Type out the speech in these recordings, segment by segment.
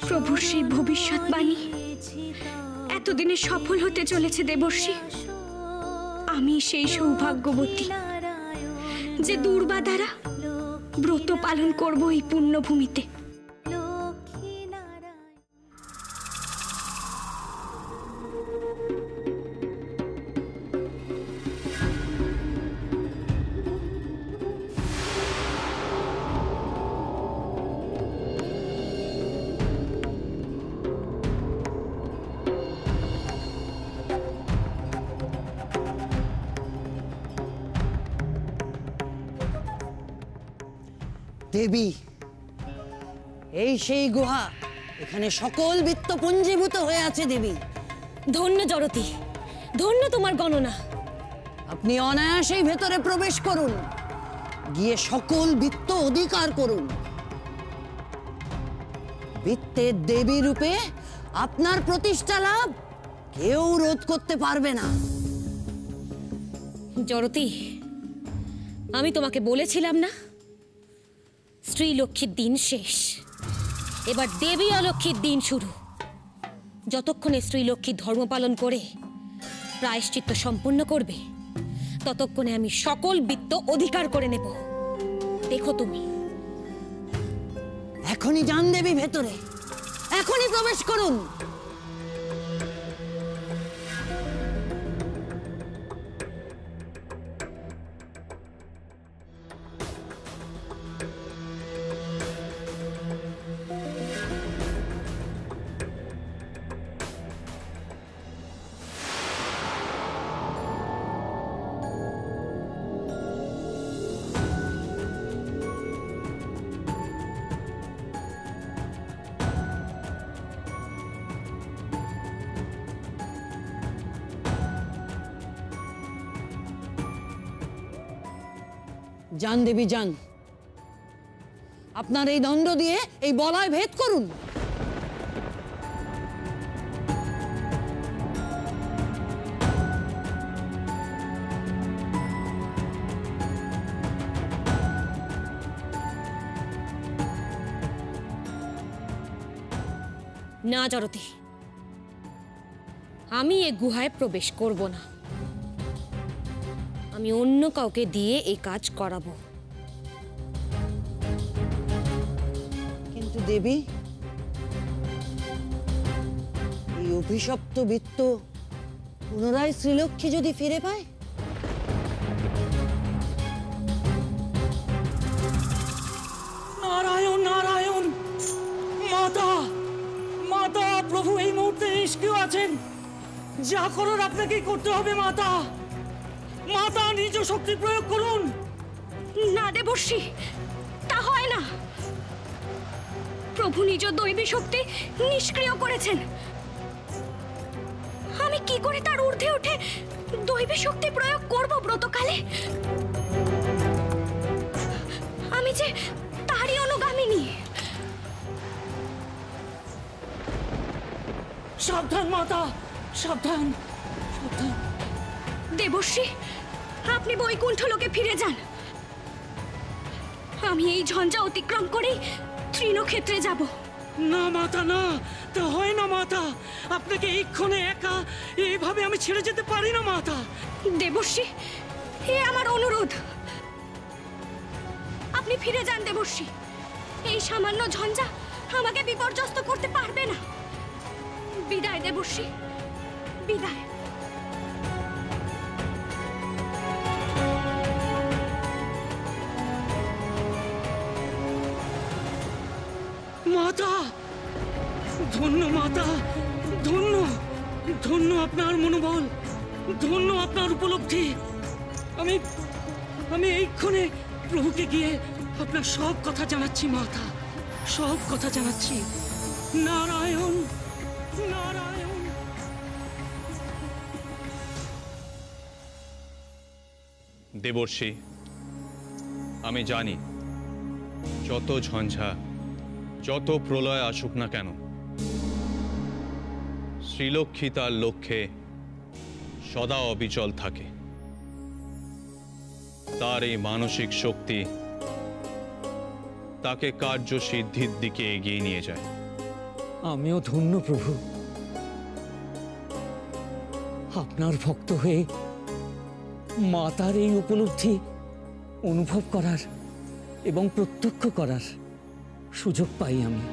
প্রভুর সেই ভবিষ্যৎবাণী এতদিনে সফল হতে চলেছে দেবর্ষি। আমি সেই সৌভাগ্যবতী যে দুর্বা দ্বারা ব্রত পালন করব এই পুণ্যভূমিতে। দেবী, এই সেই গুহা, এখানে সকল বিত্ত পুঞ্জীভূত হয়ে আছে দেবী। ধন্য জড়তি, ধন্য তোমার গণনা। আপনি অনায়াসেই ভেতরে প্রবেশ করুন, গিয়ে সকল বিত্ত অধিকার করুন। বিত্তের দেবী রূপে আপনার প্রতিষ্ঠা লাভ কেউ রোধ করতে পারবে না। জড়তি, আমি তোমাকে বলেছিলাম না, স্ত্রী লক্ষ্মীর দিন শেষ, এবার দেবী অলক্ষ্মীর দিন শুরু। যতক্ষণে স্ত্রী লক্ষ্মী ধর্ম পালন করে প্রায়শ্চিত্ত সম্পূর্ণ করবে, ততক্ষণে আমি সকল বিত্ত অধিকার করে নেব। দেখো তুমি। এখনই যান দেবী ভেতরে, এখনই প্রবেশ করুন। যান দেবী যান, আপনার এই দণ্ড দিয়ে এই বলয় ভেদ করুন। না জড়তি, আমি এই গুহায় প্রবেশ করব না। আমি অন্য কাউকে দিয়ে এই কাজ করাবো। কিন্তু দেবী, এই অভিশপ্ত বিত্ত পুনরায় শ্রীলক্ষ্মী যদি ফিরে পায়? নারায়ণ নারায়ণ, মাতা মাতা, প্রভু এই মুহূর্তে নিষ্ক্রিয় আছেন। যা করার আপনাকেই করতে হবে মাতা। মাতা, নিজ শক্তি প্রয়োগ করুন। না দেবর্ষি, তা হয় না। প্রভু নিজ দৈবী শক্তি নিষ্ক্রিয় করেছেন। আমি কি করে তার ঊর্ধ্বে উঠে দৈবী শক্তি প্রয়োগ করব ব্রতকালে? আমি যে তারই অনুগামিনী। সাবধান মাতা, সাবধান সাবধান। দেবর্ষি, আপনি বৈকুণ্ঠ লোকে ফিরে যান। আমি এই ঝঞ্ঝা অতিক্রম করেই তৃণক্ষেত্রে যাব। না মাতা, না, তা হয় না মাতা। আপনাকে এইক্ষণে একা এইভাবে আমি ছেড়ে যেতে পারি না মাতা। দেবর্ষি, এ আমার অনুরোধ। আপনি ফিরে যান দেবর্ষি। এই সামান্য ঝঞ্ঝা আমাকে বিপর্যস্ত করতে পারবে না। বিদায় দেবর্ষি, বিদায়। মাতা, ধন্য মাতা, ধন্য ধন্য আপনার মনোবল, ধন্য আপনার উপলব্ধি। আমি আমি এইক্ষণে প্রভুকে গিয়ে আপনার সব কথা জানাচ্ছি মাতা, সব কথা জানাচ্ছি। নারায়ণ নারায়ণ। দেবর্ষি, আমি জানি যত ঝঞ্ঝা, যত প্রলয় আসুক না কেন, শ্রীলক্ষ্মী তার লক্ষ্যে সদা অবিচল থাকে। তার এই মানসিক শক্তি তাকে কার্য সিদ্ধির দিকে এগিয়ে নিয়ে যায়। আমিও ধন্য প্রভু, আপনার ভক্ত হয়ে মাতার এই উপলব্ধি অনুভব করার এবং প্রত্যক্ষ করার সুযোগ পাই আমি।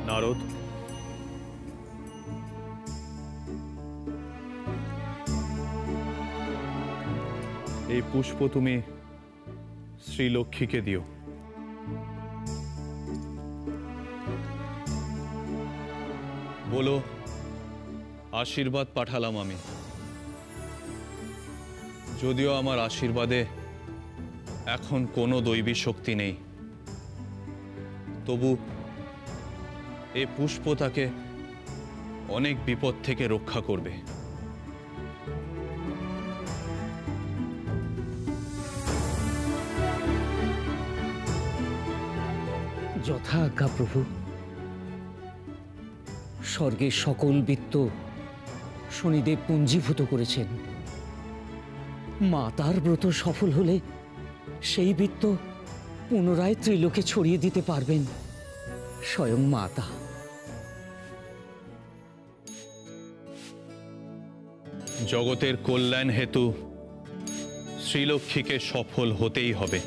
নারদ, এই পুষ্প তুমি শ্রীলক্ষ্মীকে দিও। বলো আশীর্বাদ পাঠালাম আমি। যদিও আমার আশীর্বাদে এখন কোনো দৈবী শক্তি নেই, তবু এই পুষ্প তাকে অনেক বিপদ থেকে রক্ষা করবে। যথা আজ্ঞা প্রভু। স্বর্গের সকল বিত্ত শনিদেব পুঞ্জীভূত করেছেন। মাতার ব্রত সফল হলে সেই বিত্ত পুনরায় ত্রিলোকে ছড়িয়ে দিতে পারবেন স্বয়ং মাতা। জগতের কল্যাণ হেতু শ্রীলক্ষ্মীকে সফল হতেই হবে।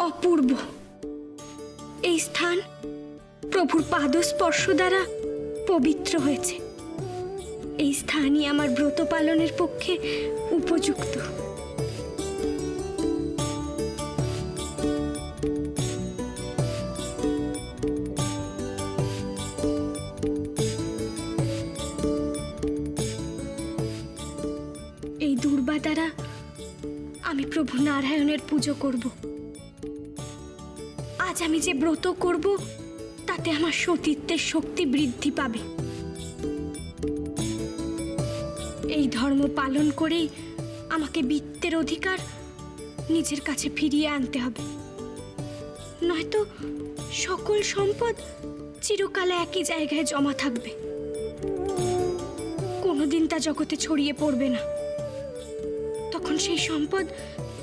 অপূর্ব এই স্থান প্রভুর পাদস্পর্শ দ্বারা পবিত্র হয়েছে। এই স্থানই আমার ব্রত পালনের পক্ষে উপযুক্ত। এই দুর্বা দ্বারা আমি প্রভু নারায়ণের পুজো করব। আজ আমি যে ব্রত করব তাতে আমার সতীত্বের শক্তি বৃদ্ধি পাবে। এই ধর্ম পালন করেই আমাকে বিত্তের অধিকার নিজের কাছে ফিরিয়ে আনতে হবে, নয়তো সকল সম্পদ চিরকালে একই জায়গায় জমা থাকবে, কোনোদিন তা জগতে ছড়িয়ে পড়বে না। তখন সেই সম্পদ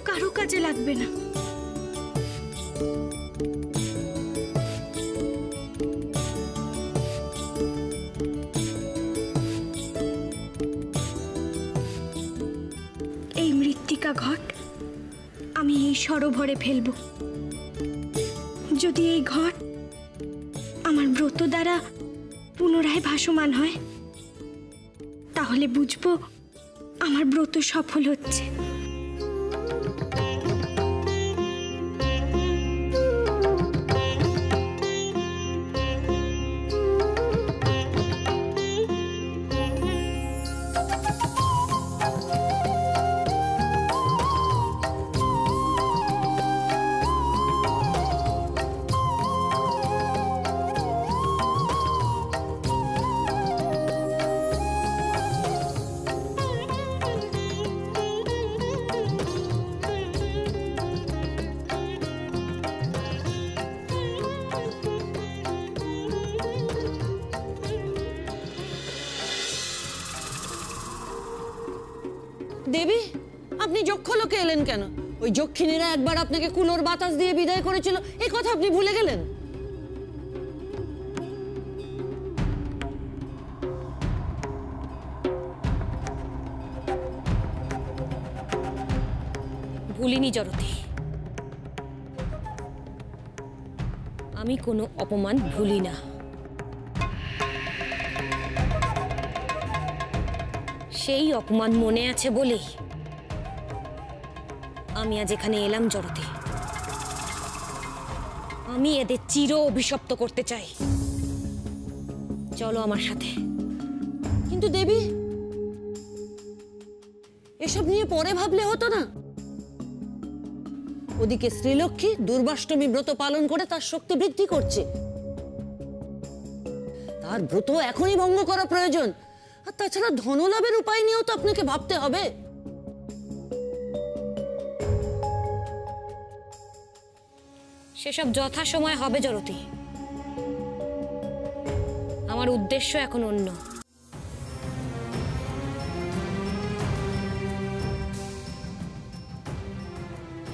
কারো কাজে লাগবে না। এই মৃত্তিকা ঘট আমি এই সরোবরে ফেলব। যদি এই ঘট আমার ব্রত দ্বারা পুনরায় ভাসমান হয়, তাহলে বুঝবো আমার ব্রত সফল হচ্ছে। দেবী, আপনি যক্ষলোকে এলেন কেন? ওই যক্ষিণীরা একবার আপনাকে কুলোর বাতাস দিয়ে বিদায় করেছিল, এই কথা আপনি ভুলে গেলেন? ভুলিনি জরতি, আমি কোনো অপমান ভুলি না। সেই অপমান মনে আছে বলেই আমি আজ এখানে এলাম জরতি। আমি এদের চির অভিশপ্ত করতে চাই। চলো আমার সাথে। কিন্তু দেবী, এসব নিয়ে পরে ভাবলে হতো না? ওদিকে শ্রীলক্ষ্মী দুর্বাষ্টমী ব্রত পালন করে তার শক্তি বৃদ্ধি করছে। তার ব্রত এখনই ভঙ্গ করা প্রয়োজন। আর তাছাড়া ধনলাভের উপায় নিয়েও তো আপনাকে ভাবতে হবে। সেসব যথাসময় হবে জরতি। আমার উদ্দেশ্য এখন অন্য।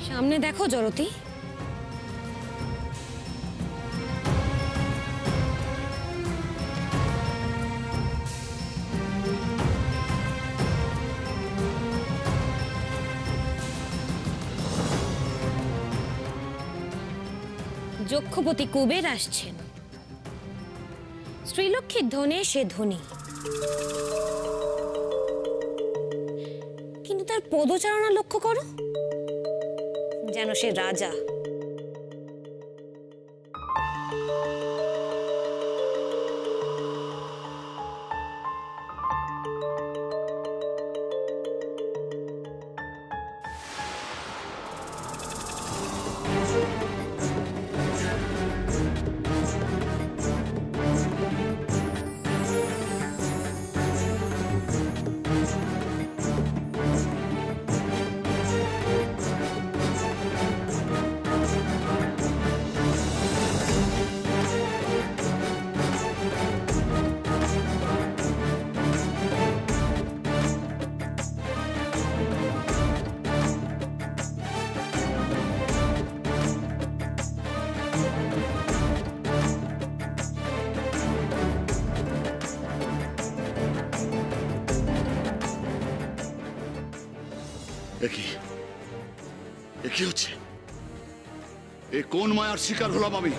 সামনে দেখো জরতি, যক্ষপতি কুবের আসছেন। শ্রীলক্ষ্মীর ধনে সে ধনী, কিন্তু তার পদচারণা লক্ষ্য করো, যেন সে রাজা। কি হচ্ছে? এ কোন মায়ার শিকার হলাম আমি?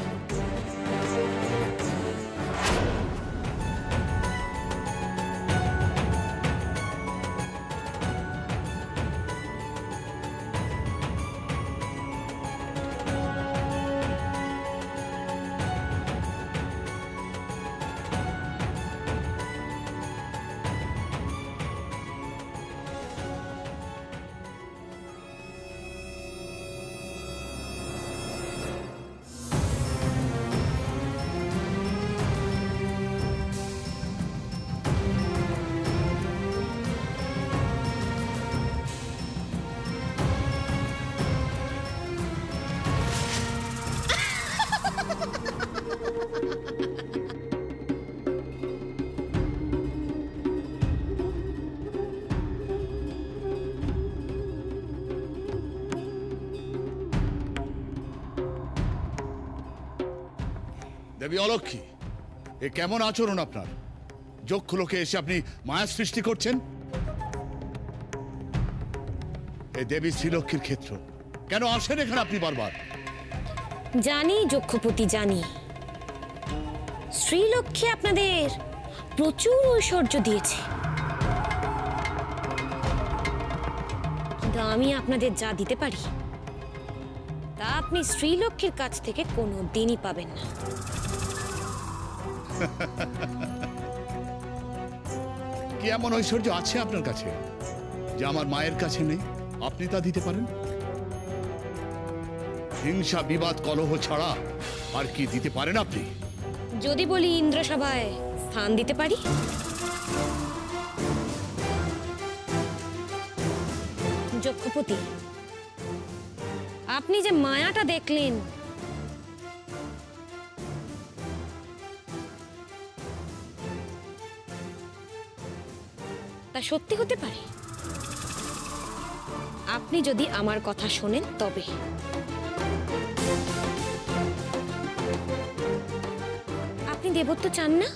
দেবী অলক্ষ্মী, এ কেমন আচরণ আপনার? যক্ষ লোকে এসে আপনি মায়া সৃষ্টি করছেন। এ দেবী শ্রীলক্ষ্মীর ক্ষেত্র, কেন আসেন এখানে আপনি বারবার? জানি যক্ষপতি, জানি শ্রীলক্ষ্মী আপনাদের প্রচুর ঐশ্বর্য দিয়েছে, কিন্তু আমি আপনাদের যা দিতে পারি তা আপনি শ্রীলক্ষ্মীর কাছ থেকে কোনো দিনই পাবেন না। কি এমন ঐশ্বর্য আছে আপনার কাছে যে আমার মায়ের কাছে নেই? আপনি তা দিতে পারেন? হিংসা, বিবাদ, কলহ ছাড়া আর কি দিতে পারেন আপনি? যদি বলি ইন্দ্রসভায় স্থান দিতে পারি, যক্ষপতি আপনি যে মায়াটা দেখলেন তা সত্যি হতে পারে, আপনি যদি আমার কথা শোনেন তবে। আপনি দেবত্ব চান না?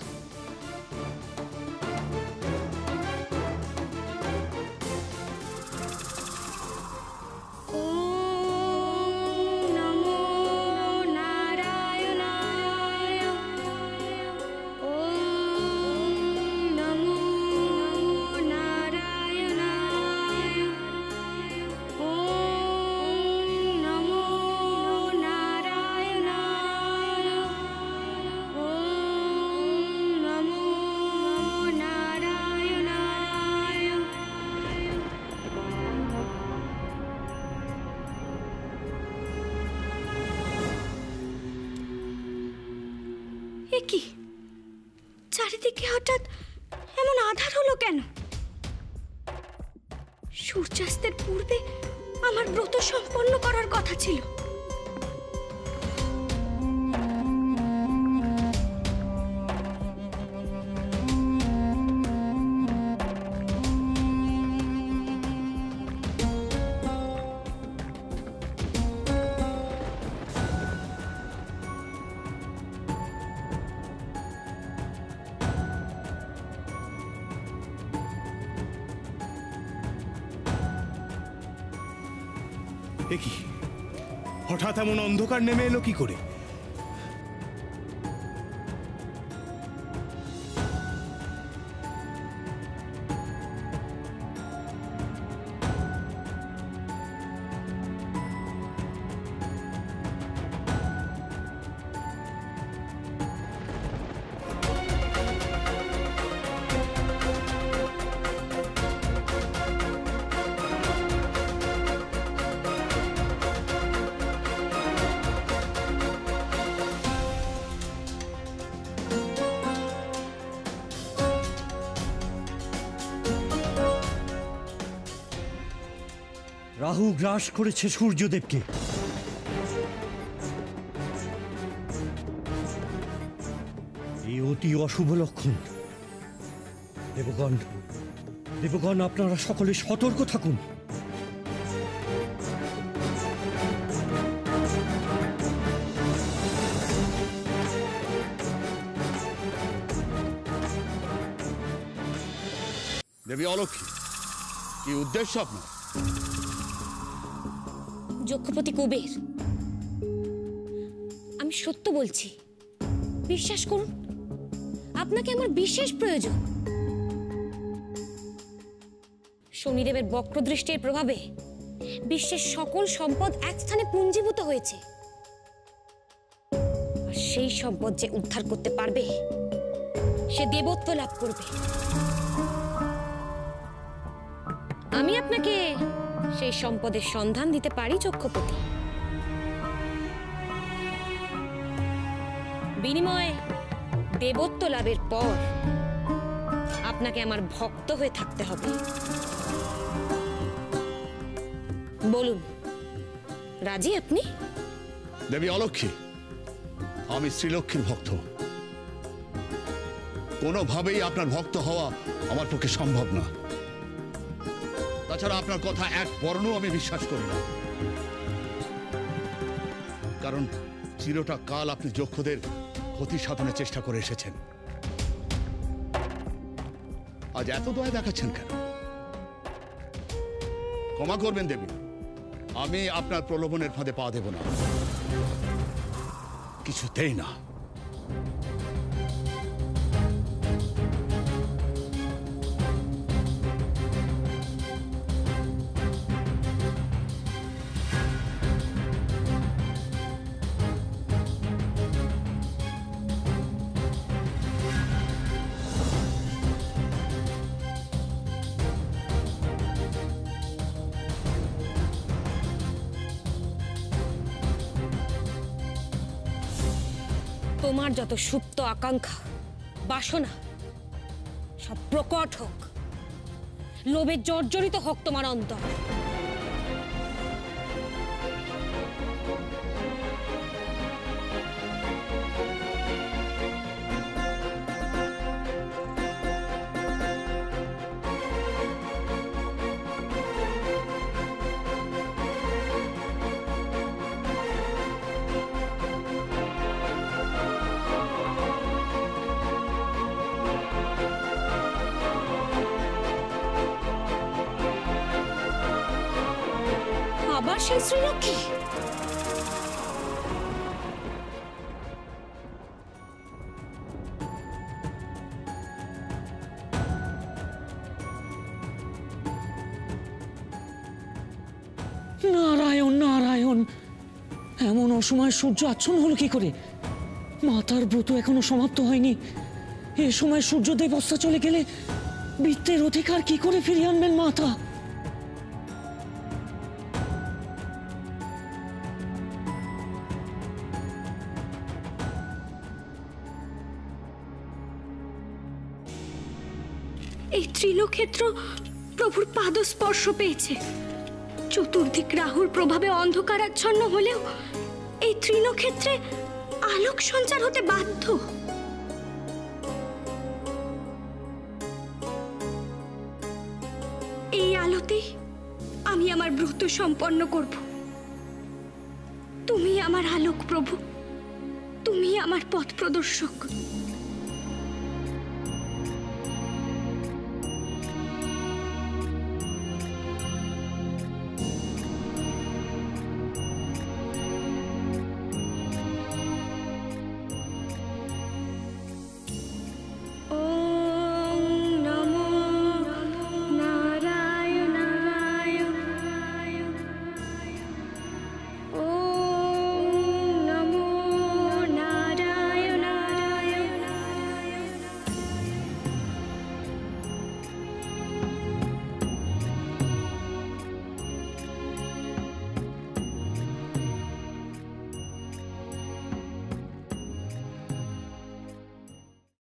এ কি, চারিদিকে হঠাৎ এমন আধার হলো কেন? সূর্যাস্তের পূর্বে আমার ব্রত সম্পন্ন করার কথা ছিল। এ কি, হঠাৎ এমন অন্ধকার নেমে এলো কি করে? রাহু গ্রাস করেছে সূর্যদেবকে। এই অতি অশুভ লক্ষণ। দেবগণ, দেবগণ, আপনারা সকলে সতর্ক থাকুন। দেবী অলক্ষ্মী, কি উদ্দেশ্য আপনার? যক্ষপতি কুবের, আমি সত্য বলছি, বিশ্বাস করুন, আপনাকে আমার বিশেষ প্রয়োজন। শনিদেবের বক্রদৃষ্টির প্রভাবে বিশ্বের সকল সম্পদ এক স্থানে পুঞ্জীভূত হয়েছে, আর সেই সম্পদ যে উদ্ধার করতে পারবে সে দেবত্ব লাভ করবে। আমি আপনাকে সেই সম্পদের সন্ধান দিতে পারি যক্ষপতি। বিনিময়ে দেবত্ব লাভের পর আপনাকে আমার ভক্ত হয়ে থাকতে হবে। বলুন, রাজি আপনি? দেবী অলক্ষ্মী, আমি শ্রীলক্ষ্মীর ভক্ত। কোনোভাবেই আপনার ভক্ত হওয়া আমার পক্ষে সম্ভব না। তাছাড়া আপনার কথা এক বর্ণ আমি বিশ্বাস করি না, কারণ চিরটা কাল আপনি যক্ষদের ক্ষতি সাধনের চেষ্টা করে এসেছেন। আজ এত দয়া দেখাচ্ছেন কেন? ক্ষমা করবেন দেবী, আমি আপনার প্রলোভনের ফাঁদে পা দেব না, কিছুতেই না। তোমার যত সুপ্ত আকাঙ্ক্ষা, বাসনা সব প্রকট হোক, লোভে জর্জরিত হোক তোমার অন্তর। আবার সেই শ্রীলক্ষ্মী? নারায়ণ নারায়ণ, এমন অসময় সূর্য আচ্ছন্ন হলো কি করে? মাতার ব্রত এখনো সমাপ্ত হয়নি। এ সময় সূর্যদেব অস্তাচলে গেলে বৃত্তের অধিকার কি করে ফিরিয়ে আনবেন মাতা? এই ত্রিলোকক্ষেত্র প্রভুর পাদস্পর্শ পেয়েছে। চতুর্দিক রাহুর প্রভাবে অন্ধকারাচ্ছন্ন হলেও এই ত্রিলোকক্ষেত্রে আলোক সঞ্চার হতে বাধ্য। এই আলোতেই আমি আমার ব্রত সম্পন্ন করব। তুমি আমার আলোক প্রভু, তুমি আমার পথ প্রদর্শক।